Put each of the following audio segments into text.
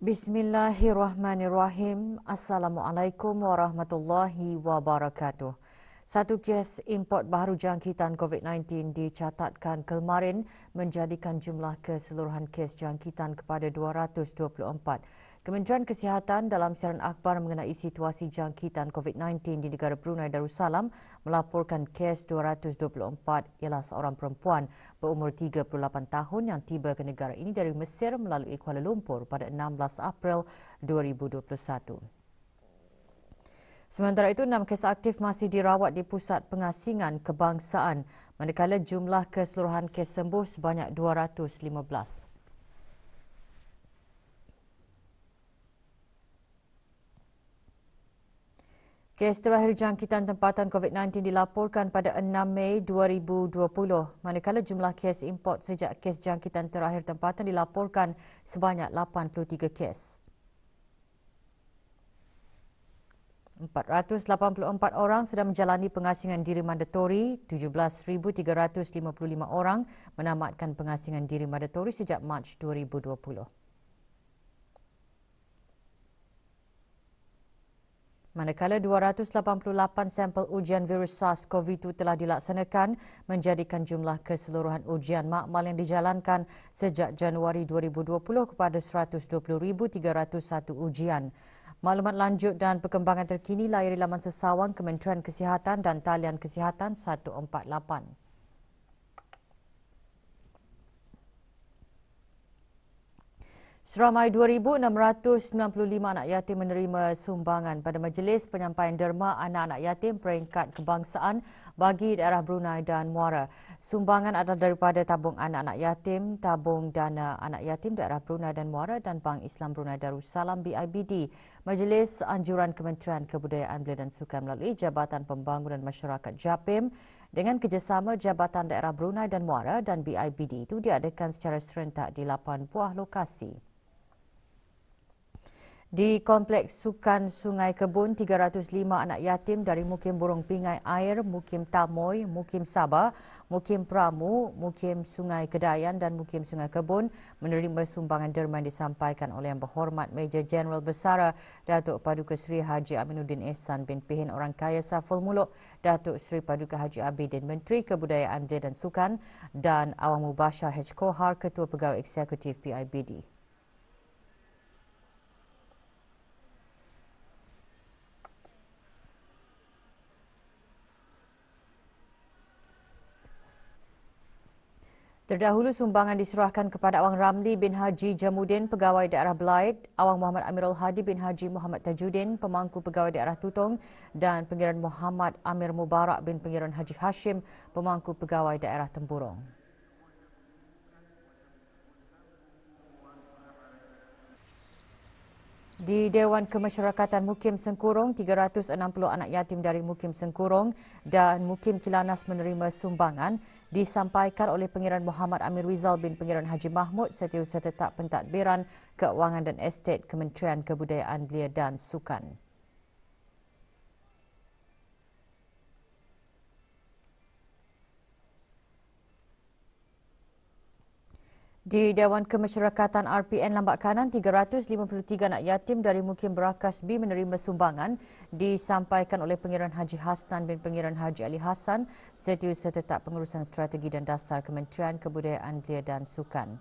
Bismillahirrahmanirrahim. Assalamualaikum warahmatullahi wabarakatuh. Satu kes import baru jangkitan COVID-19 dicatatkan kemarin menjadikan jumlah keseluruhan kes jangkitan kepada 224. Kementerian Kesihatan dalam siaran akhbar mengenai situasi jangkitan COVID-19 di negara Brunei Darussalam melaporkan kes 224 ialah seorang perempuan berumur 38 tahun yang tiba ke negara ini dari Mesir melalui Kuala Lumpur pada 16 April 2021. Sementara itu, 6 kes aktif masih dirawat di Pusat Pengasingan Kebangsaan, manakala jumlah keseluruhan kes sembuh sebanyak 215. Kes terakhir jangkitan tempatan COVID-19 dilaporkan pada 6 Mei 2020, manakala jumlah kes import sejak kes jangkitan terakhir tempatan dilaporkan sebanyak 83 kes. 484 orang sedang menjalani pengasingan diri mandatori, 17,355 orang menamatkan pengasingan diri mandatori sejak Mac 2020. Manakala 288 sampel ujian virus SARS-CoV-2 telah dilaksanakan, menjadikan jumlah keseluruhan ujian makmal yang dijalankan sejak Januari 2020 kepada 120,301 ujian. Maklumat lanjut dan perkembangan terkini layari laman sesawang Kementerian Kesihatan dan talian Kesihatan 148. Seramai 2,695 anak yatim menerima sumbangan pada Majlis Penyampaian Derma Anak-anak Yatim Peringkat Kebangsaan bagi daerah Brunei dan Muara. Sumbangan adalah daripada Tabung Anak-anak Yatim, Tabung Dana Anak Yatim Daerah Brunei dan Muara dan Bank Islam Brunei Darussalam BIBD. Majlis Anjuran Kementerian Kebudayaan Belia dan Sukan melalui Jabatan Pembangunan Masyarakat JAPIM dengan kerjasama Jabatan Daerah Brunei dan Muara dan BIBD itu diadakan secara serentak di 8 buah lokasi. Di Kompleks Sukan Sungai Kebun, 305 anak yatim dari Mukim Burung Pingai Air, Mukim Tamoy, Mukim Sabah, Mukim Pramu, Mukim Sungai Kedayan dan Mukim Sungai Kebun menerima sumbangan derma yang disampaikan oleh Yang Berhormat Major Jeneral Besara Datuk Paduka Seri Haji Aminuddin Ehsan bin Pihin Orang Kaya Saful Muluk, Datuk Seri Paduka Haji Abidin Menteri Kebudayaan Belia dan Sukan dan Awang Mubashar H. Kohar, Ketua Pegawai Eksekutif PIBD. Terdahulu sumbangan diserahkan kepada Awang Ramli bin Haji Jamuddin, Pegawai Daerah Belait, Awang Muhammad Amirul Hadi bin Haji Muhammad Tajuddin, Pemangku Pegawai Daerah Tutong dan Pengiran Muhammad Amir Mubarak bin Pengiran Haji Hashim, Pemangku Pegawai Daerah Temburong. Di Dewan Kemasyarakatan Mukim Sengkurong, 360 anak yatim dari Mukim Sengkurong dan Mukim Kilanas menerima sumbangan disampaikan oleh Pengiran Muhammad Amir Rizal bin Pengiran Haji Mahmud, Setiausaha Tetap Pentadbiran Keuangan dan Estet Kementerian Kebudayaan Belia dan Sukan. Di Dewan Kemasyarakatan RPN Lambak Kanan, 353 anak yatim dari Mukim Berakas B menerima sumbangan disampaikan oleh Pengiran Haji Hasnan bin Pengiran Haji Ali Hassan, Setiausaha Tetap Pengurusan Strategi dan Dasar Kementerian Kebudayaan Belia dan Sukan.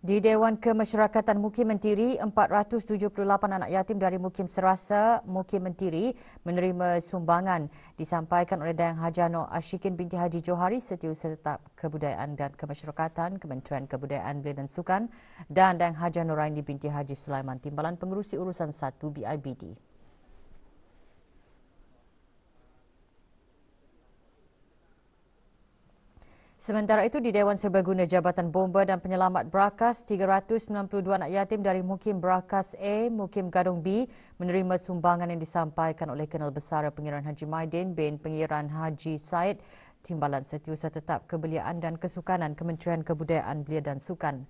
Di Dewan Kemasyarakatan Mukim Mentiri, 478 anak yatim dari Mukim Serasa, Mukim Mentiri menerima sumbangan disampaikan oleh Dayang Hajano Ashikin binti Haji Johari, Setiausaha Tetap Kebudayaan dan Kemasyarakatan Kementerian Kebudayaan Belia dan Sukan dan Dayang Hajano Raini binti Haji Sulaiman, Timbalan Pengerusi Urusan 1 BIBD. Sementara itu, di Dewan Serbaguna Jabatan Bomba dan Penyelamat Brakas, 392 anak yatim dari Mukim Brakas A, Mukim Gadong B menerima sumbangan yang disampaikan oleh Kenal Besar Pengiran Haji Maidin bin Pengiran Haji Said, Timbalan Setiausaha Tetap Kebeliaan dan Kesukanan Kementerian Kebudayaan Belia dan Sukan.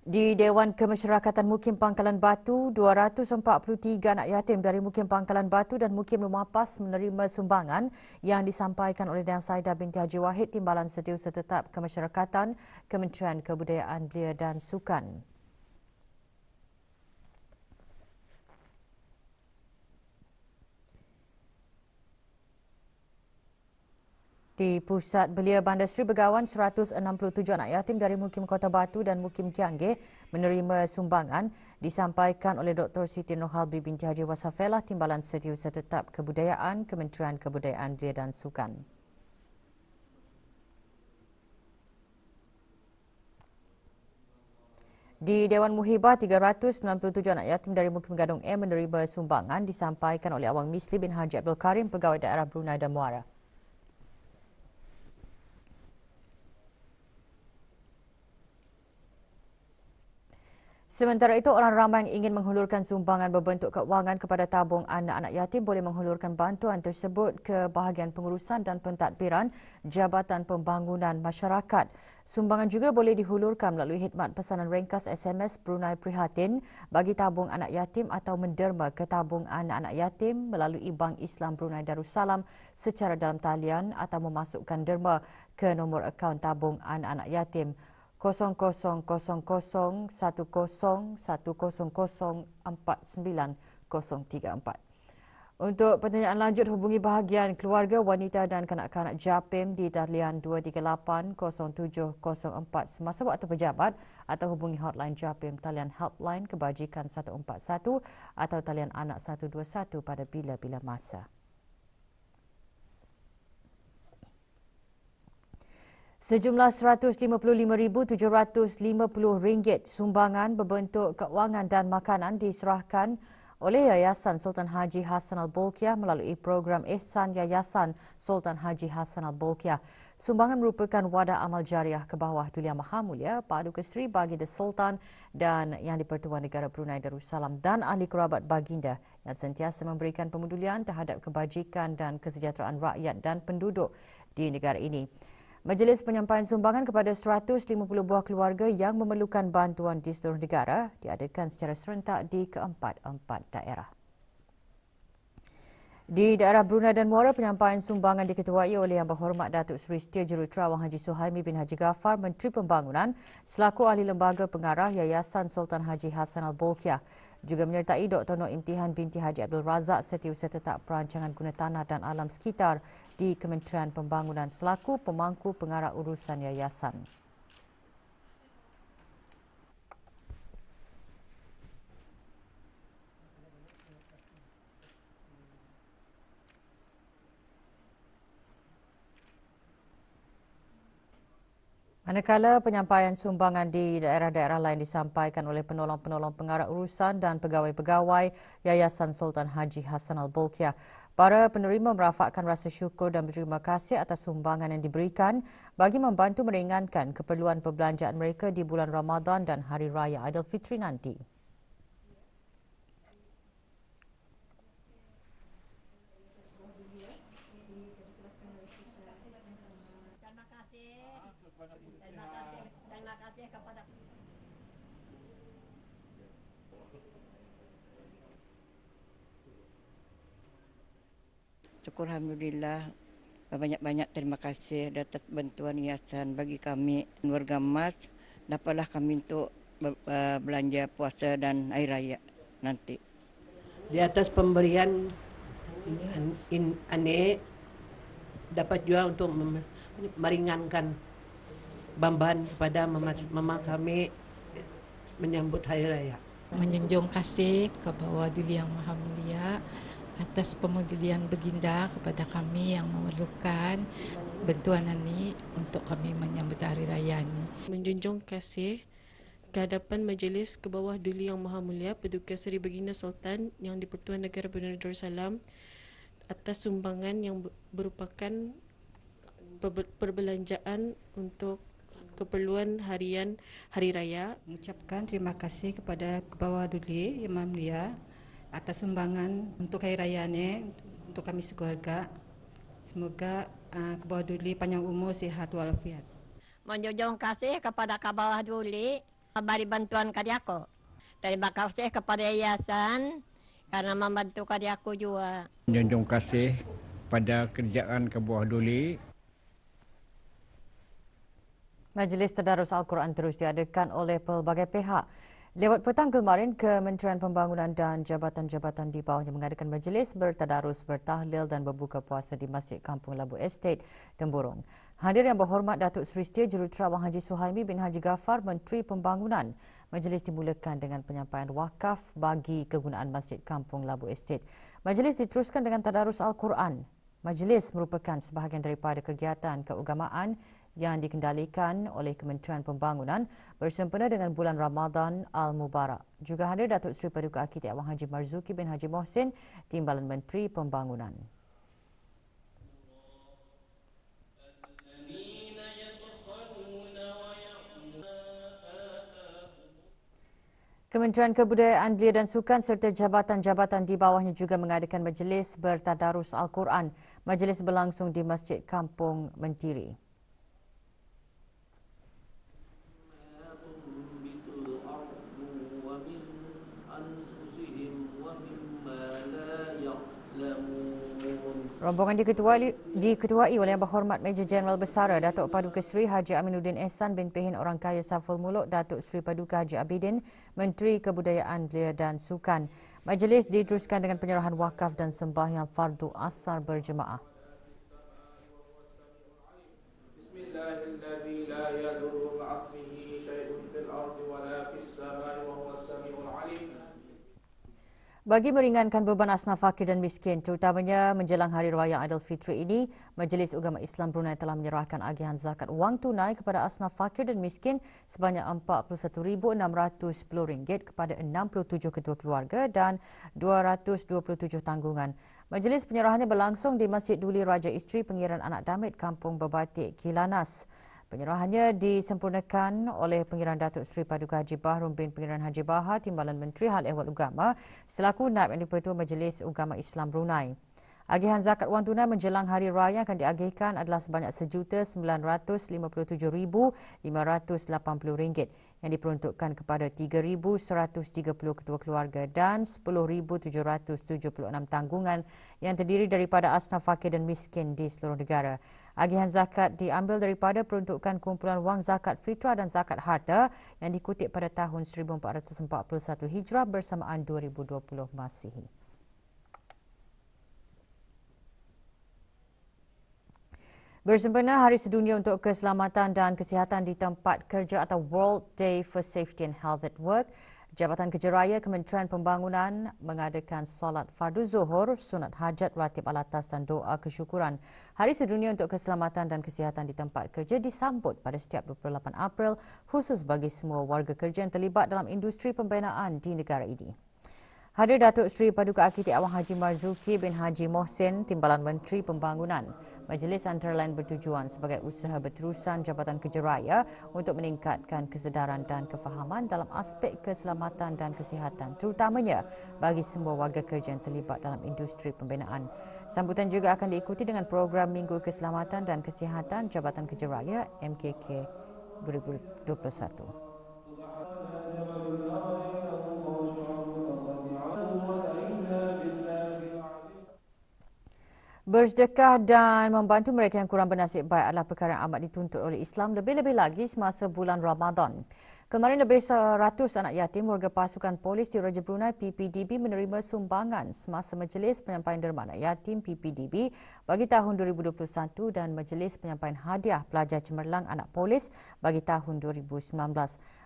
Di Dewan Kemasyarakatan Mukim Pangkalan Batu, 243 anak yatim dari Mukim Pangkalan Batu dan Mukim Lumapas menerima sumbangan yang disampaikan oleh Dang Saidah binti Haji Wahid, Timbalan Setiausaha Tetap Kemasyarakatan Kementerian Kebudayaan Belia dan Sukan. Di Pusat Belia Bandar Seri Begawan, 167 anak yatim dari Mukim Kota Batu dan Mukim Kianggeh menerima sumbangan disampaikan oleh Dr. Siti Nurhalbi binti Haji Wasafelah, Timbalan Setiausaha Tetap Kebudayaan Kementerian Kebudayaan Belia dan Sukan. Di Dewan Muhibah, 397 anak yatim dari Mukim Gadong M menerima sumbangan disampaikan oleh Awang Misli bin Haji Abdul Karim, Pegawai Daerah Brunei dan Muara. Sementara itu, orang ramai yang ingin menghulurkan sumbangan berbentuk kewangan kepada tabung anak-anak yatim boleh menghulurkan bantuan tersebut ke bahagian pengurusan dan pentadbiran Jabatan Pembangunan Masyarakat. Sumbangan juga boleh dihulurkan melalui khidmat pesanan ringkas SMS Brunei Prihatin bagi tabung anak yatim atau menderma ke tabung anak-anak yatim melalui Bank Islam Brunei Darussalam secara dalam talian atau memasukkan derma ke nombor akaun tabung anak-anak yatim 000010104934. Untuk pertanyaan lanjut, hubungi bahagian keluarga, wanita dan kanak-kanak JAPIM di talian 2380704 semasa waktu pejabat atau hubungi hotline JAPIM talian helpline kebajikan 141 atau talian anak 121 pada bila-bila masa. Sejumlah RM155,750 sumbangan berbentuk kewangan dan makanan diserahkan oleh Yayasan Sultan Haji Hassan Al-Bolkiah melalui program Ihsan Yayasan Sultan Haji Hassan Al-Bolkiah. Sumbangan merupakan wadah amal jariah ke bawah Duli Yang Maha Mulia Paduka Seri Baginda Sultan dan Yang di-Pertuan Negara Brunei Darussalam dan ahli kerabat baginda yang sentiasa memberikan pemedulian terhadap kebajikan dan kesejahteraan rakyat dan penduduk di negara ini. Majlis penyampaian sumbangan kepada 150 buah keluarga yang memerlukan bantuan di seluruh negara diadakan secara serentak di keempat-empat daerah. Di daerah Brunei dan Muara, penyampaian sumbangan diketuai oleh Yang Berhormat Datuk Seri Setia Jurutera Wang Haji Suhaimi bin Haji Ghaffar, Menteri Pembangunan, selaku ahli lembaga pengarah Yayasan Sultan Haji Hassan Al-Bolkiah. Juga menyertai Dr. Nur Imtihan binti Haji Abdul Razak, Setiausaha Tetap Perancangan Guna Tanah dan Alam Sekitar di Kementerian Pembangunan selaku pemangku pengarah urusan yayasan. Manakala penyampaian sumbangan di daerah-daerah lain disampaikan oleh penolong-penolong pengarah urusan dan pegawai-pegawai Yayasan Sultan Haji Hassan Al-Bolkiah. Para penerima merafakkan rasa syukur dan berterima kasih atas sumbangan yang diberikan bagi membantu meringankan keperluan perbelanjaan mereka di bulan Ramadan dan Hari Raya Aidilfitri nanti. Terima kasih kepada syukur alhamdulillah, banyak-banyak terima kasih atas bantuan yayasan bagi kami warga Mas, dapatlah kami untuk belanja puasa dan hari raya nanti. Di atas pemberian aneh dapat juga untuk meringankan beban kepada mama kami menyambut hari raya. Menjunjung kasih kepada Duli Yang Maha Mulia atas pemedulian baginda kepada kami yang memerlukan bantuan ini untuk kami menyambut hari raya ini. Menjunjung kasih kehadapan Majlis ke bawah Duli Yang Maha Mulia Paduka Seri Baginda Sultan Yang di-Pertuan Negara Brunei Darussalam atas sumbangan yang berupakan perbelanjaan untuk keperluan harian Hari Raya. Mengucapkan terima kasih kepada Kebawah Duli Yang Maha Mulia atas sumbangan untuk Hari Raya ni untuk kami sekeluarga. Semoga Kebawah Duli panjang umur, sihat walafiat. Menjunjung kasih kepada Kebawah Duli beri bantuan karyaku. Terima kasih kepada yayasan karena membantu karyaku juga. Menjunjung kasih pada kerjaan Kebawah Duli. Majlis Tadarus Al-Quran terus diadakan oleh pelbagai pihak. Lewat petang kemarin, Kementerian Pembangunan dan jabatan-jabatan di bawahnya mengadakan majlis bertadarus, bertahlil dan berbuka puasa di Masjid Kampung Labu Estate, Temburong. Hadir Yang Berhormat Datuk Seri Setia Juruterawang Haji Suhaimi bin Haji Ghaffar, Menteri Pembangunan. Majlis dimulakan dengan penyampaian wakaf bagi kegunaan Masjid Kampung Labu Estate. Majlis diteruskan dengan tadarus Al-Quran. Majlis merupakan sebahagian daripada kegiatan keagamaan yang dikendalikan oleh Kementerian Pembangunan bersempena dengan bulan Ramadan Al-Mubarak. Juga hadir Datuk Seri Paduka Akiti Awang Haji Marzuki bin Haji Mohsin, Timbalan Menteri Pembangunan. Kementerian Kebudayaan, Belia dan Sukan serta jabatan-jabatan di bawahnya juga mengadakan majlis bertadarus Al-Quran. Majlis berlangsung di Masjid Kampung Mentiri. Rombongan diketuai oleh Yang Berhormat Major Jeneral Besara Datuk Paduka Seri Haji Aminuddin Ehsan bin Pehin Orang Kaya Saful Muluk, Datuk Seri Paduka Haji Abidin, Menteri Kebudayaan, Belia dan Sukan. Majlis diteruskan dengan penyerahan wakaf dan sembahyang fardu asar berjemaah. Bismillahirrahmanirrahim. La yadurru ma'asmihi syai'un fil ardi wa la fis samai wa huwas samiul alim. Bagi meringankan beban asnaf fakir dan miskin, terutamanya menjelang Hari Raya Aidilfitri ini, Majlis Ugama Islam Brunei telah menyerahkan agihan zakat wang tunai kepada asnaf fakir dan miskin sebanyak RM41,610 kepada 67 ketua keluarga dan 227 tanggungan. Majlis penyerahannya berlangsung di Masjid Duli Raja Isteri Pengiran Anak Damit Kampung Bebatik, Kilanas. Penyerahannya disempurnakan oleh Pengiran Datuk Seri Paduka Haji Bahrum bin Pengiran Haji Bahar, Timbalan Menteri Hal Ehwal Ugama, selaku Naib yang di-Pertua Majlis Ugama Islam Brunei. Agihan zakat wang tunai menjelang Hari Raya akan diagihkan adalah sebanyak RM1,957,580 yang diperuntukkan kepada 3,130 ketua keluarga dan 10,776 tanggungan yang terdiri daripada asnaf fakir dan miskin di seluruh negara. Agihan zakat diambil daripada peruntukan kumpulan wang zakat fitrah dan zakat harta yang dikutip pada tahun 1441 Hijrah bersamaan 2020 Masihi. Bersempena Hari Sedunia untuk Keselamatan dan Kesihatan di Tempat Kerja atau World Day for Safety and Health at Work, Jabatan Kerja Raya Kementerian Pembangunan mengadakan solat fardu zuhur, sunat hajat, ratib alatas dan doa kesyukuran. Hari Sedunia untuk Keselamatan dan Kesihatan di Tempat Kerja disambut pada setiap 28 April khusus bagi semua warga kerja yang terlibat dalam industri pembinaan di negara ini. Hadir Datuk Seri Paduka Akiti Awang Haji Marzuki bin Haji Mohsin, Timbalan Menteri Pembangunan. Majlis antara lain bertujuan sebagai usaha berterusan Jabatan Kerja Raya untuk meningkatkan kesedaran dan kefahaman dalam aspek keselamatan dan kesihatan, terutamanya bagi semua warga kerja yang terlibat dalam industri pembinaan. Sambutan juga akan diikuti dengan program Minggu Keselamatan dan Kesihatan Jabatan Kerja Raya MKK 2021. Bersedekah dan membantu mereka yang kurang bernasib baik adalah perkara yang amat dituntut oleh Islam, lebih-lebih lagi semasa bulan Ramadan. Kemarin lebih 100 anak yatim warga pasukan polis di Raja Brunei PPDB menerima sumbangan semasa Majlis Penyampaian Derma Anak Yatim PPDB bagi tahun 2021 dan Majlis Penyampaian Hadiah Pelajar Cemerlang Anak Polis bagi tahun 2019.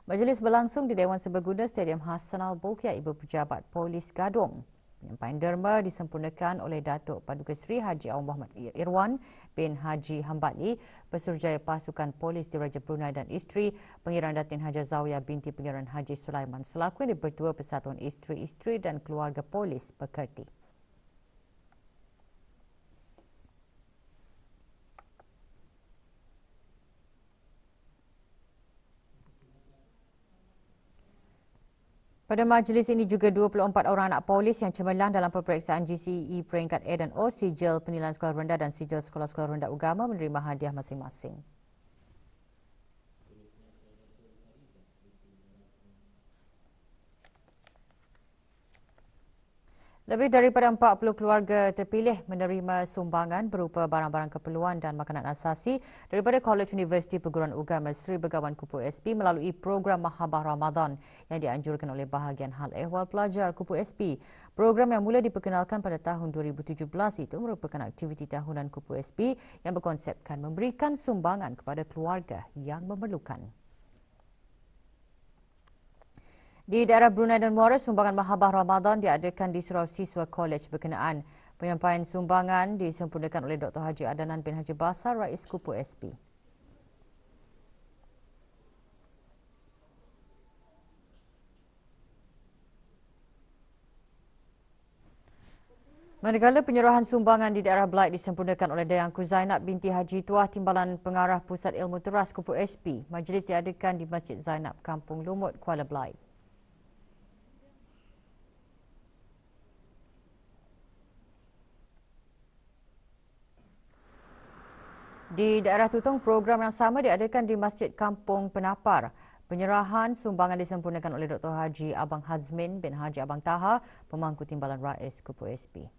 Majlis berlangsung di Dewan Serbaguna Stadium Hassanal Bolkiah Ibu Pejabat Polis Gadong. Penyampaian derma disempurnakan oleh Datuk Paduka Seri Haji Awang Muhammad Irwan bin Haji Hambali, Pesuruhjaya Pasukan Polis Diraja Brunei dan Isteri, Pengiran Datin Haja Zawiyah binti Pengiran Haji Sulaiman selaku yang di-Pertua Persatuan Isteri-Isteri dan Keluarga Polis Pekerti. Pada majlis ini juga 24 orang anak polis yang cemerlang dalam peperiksaan GCE peringkat A dan O, sijil penilaian sekolah rendah dan sijil sekolah-sekolah rendah agama menerima hadiah masing-masing. Lebih daripada 40 keluarga terpilih menerima sumbangan berupa barang-barang keperluan dan makanan asasi daripada College Universiti Perguruan Agama Seri Begawan Kupu SP melalui program Mahabah Ramadan yang dianjurkan oleh bahagian hal ehwal pelajar Kupu SP. Program yang mula diperkenalkan pada tahun 2017 itu merupakan aktiviti tahunan Kupu SP yang berkonsepkan memberikan sumbangan kepada keluarga yang memerlukan. Di daerah Brunei dan Muara, sumbangan Mahabah Ramadan diadakan di surau siswa kolej berkenaan. Penyampaian sumbangan disempurnakan oleh Dr. Haji Adanan bin Haji Basar, Rais Kupu SP. Manakala penyerahan sumbangan di daerah Belait disempurnakan oleh Dayangku Zainab binti Haji Tuah, Timbalan Pengarah Pusat Ilmu Teras Kupu SP. Majlis diadakan di Masjid Zainab, Kampung Lumut, Kuala Belait. Di daerah Tutong, program yang sama diadakan di Masjid Kampung Penapar. Penyerahan sumbangan disempurnakan oleh Dr. Haji Abang Hazmin bin Haji Abang Taha, pemangku Timbalan Rais Kupu SP.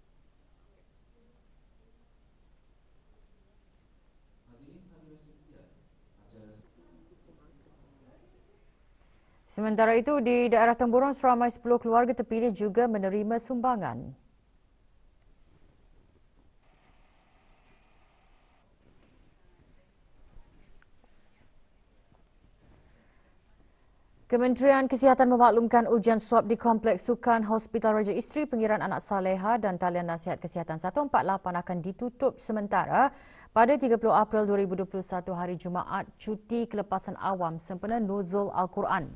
Sementara itu, di daerah Temburong, seramai 10 keluarga terpilih juga menerima sumbangan. Kementerian Kesihatan memaklumkan ujian swab di Kompleks Sukan Hospital Raja Isteri Pengiran Anak Saleha dan Talian Nasihat Kesihatan 148 akan ditutup sementara pada 30 April 2021 hari Jumaat, cuti kelepasan awam sempena Nuzul Al-Quran.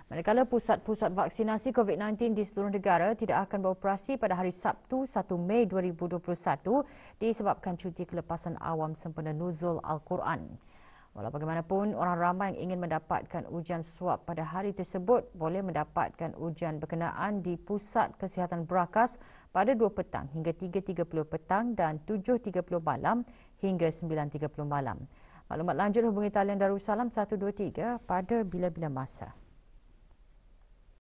Manakala pusat-pusat vaksinasi COVID-19 di seluruh negara tidak akan beroperasi pada hari Sabtu 1 Mei 2021 disebabkan cuti kelepasan awam sempena Nuzul Al-Quran. Walau bagaimanapun, orang ramai yang ingin mendapatkan ujian swab pada hari tersebut boleh mendapatkan ujian berkenaan di Pusat Kesihatan Berakas pada 2 petang hingga 3.30 petang dan 7.30 malam hingga 9.30 malam. Maklumat lanjut hubungi talian Darussalam 123 pada bila-bila masa.